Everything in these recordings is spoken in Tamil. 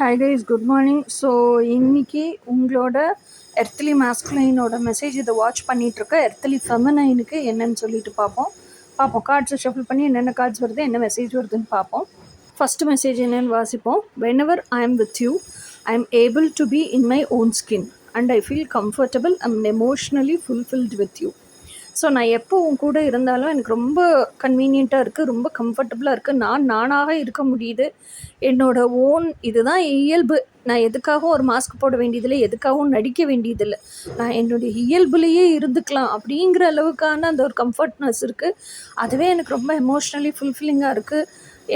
Hi guys, good morning. So இன்னைக்கு உங்களோட எர்த்லி மாஸ்குலைனோட மெசேஜ் இதை வாட்ச் பண்ணிகிட்ருக்க எர்த்லி ஃபெமினைனுக்கு என்னன்னு சொல்லிட்டு பார்ப்போம் கார்ட்ஸை ஷஃபிள் பண்ணி என்னென்ன கார்ட்ஸ் வருது, என்ன மெசேஜ் வருதுன்னு பார்ப்போம். ஃபஸ்ட்டு மெசேஜ் என்னென்னு வாசிப்போம். Whenever I am with you, I am able to be in my own skin and I feel comfortable and emotionally fulfilled with you. So நான் எப்போ உன் கூட இருந்தாலும் எனக்கு ரொம்ப கன்வீனியண்ட்டாக இருக்குது, ரொம்ப கம்ஃபர்டபுளாக இருக்குது, நானாக இருக்க முடியுது. என்னோடய ஓன் இதுதான் இயல்பு. நான் எதுக்காகவும் ஒரு மாஸ்க் போட வேண்டியதில்லை, எதுக்காகவும் நடிக்க வேண்டியதில்லை. நான் என்னுடைய இயல்புலேயே இருந்துக்கலாம் அப்படிங்கிற அளவுக்கான அந்த ஒரு கம்ஃபர்ட்னஸ் இருக்குது. அதுவே எனக்கு ரொம்ப எமோஷ்னலி ஃபுல்ஃபில்லிங்காக இருக்குது.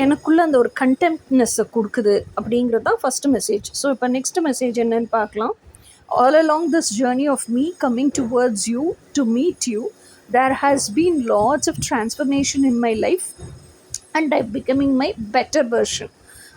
எனக்குள்ளே அந்த ஒரு கண்டென்ட்னஸை கொடுக்குது அப்படிங்கிறது தான் ஃபஸ்ட்டு மெசேஜ். ஸோ இப்போ நெக்ஸ்ட் மெசேஜ் என்னன்னு பார்க்கலாம். All along this journey of me coming towards you to meet you, there has been lots of transformation in my life and I'm becoming my better version.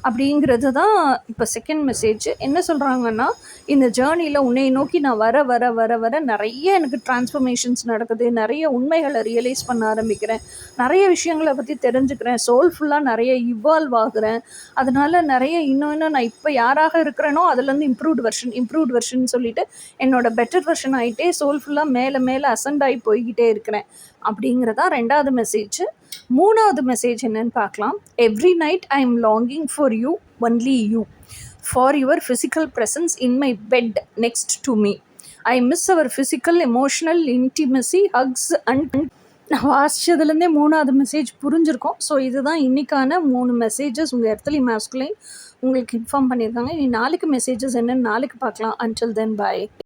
அப்படிங்கிறது தான் இப்போ செகண்ட் மெசேஜ். என்ன சொல்கிறாங்கன்னா, இந்த ஜேர்னியில் உன்னை நோக்கி நான் வர வர வர வர நிறைய எனக்கு டிரான்ஸ்ஃபர்மேஷன்ஸ் நடக்குது, நிறைய உண்மைகளை ரியலைஸ் பண்ண ஆரம்பிக்கிறேன், நிறைய விஷயங்களை பற்றி தெரிஞ்சுக்கிறேன், சோல்ஃபுல்லாக நிறைய இவால்வ் ஆகுறேன். அதனால் நிறைய இன்னும் நான் இப்போ யாராக இருக்கிறேனோ அதுலேருந்து இம்ப்ரூவ்ட் வெர்ஷன் சொல்லிட்டு என்னோட பெட்டர் வெர்ஷன் ஆகிட்டே சோல்ஃபுல்லாக மேலே மேலே அசண்ட் ஆகி போய்கிட்டே இருக்கிறேன் அப்படிங்கிறதா ரெண்டாவது மெசேஜ். மூணாவது மெசேஜ் என்னன்னு பார்க்கலாம். Every night I am longing for you, only you, for your physical presence in my bed next to me. I miss our physical emotional intimacy, hugs and நான் வாசிச்சதுலேருந்தே மூணாவது மெசேஜ் புரிஞ்சிருக்கோம். ஸோ இதுதான் இன்றைக்கான 3 மெசேஜஸ் உங்கள் எர்த்லி மாஸ்குலைன் உங்களுக்கு இன்ஃபார்ம் பண்ணியிருக்காங்க. இனி நாளைக்கு மெசேஜஸ் என்னென்னு நாளைக்கு பார்க்கலாம். அன்டில் தென், பாய்.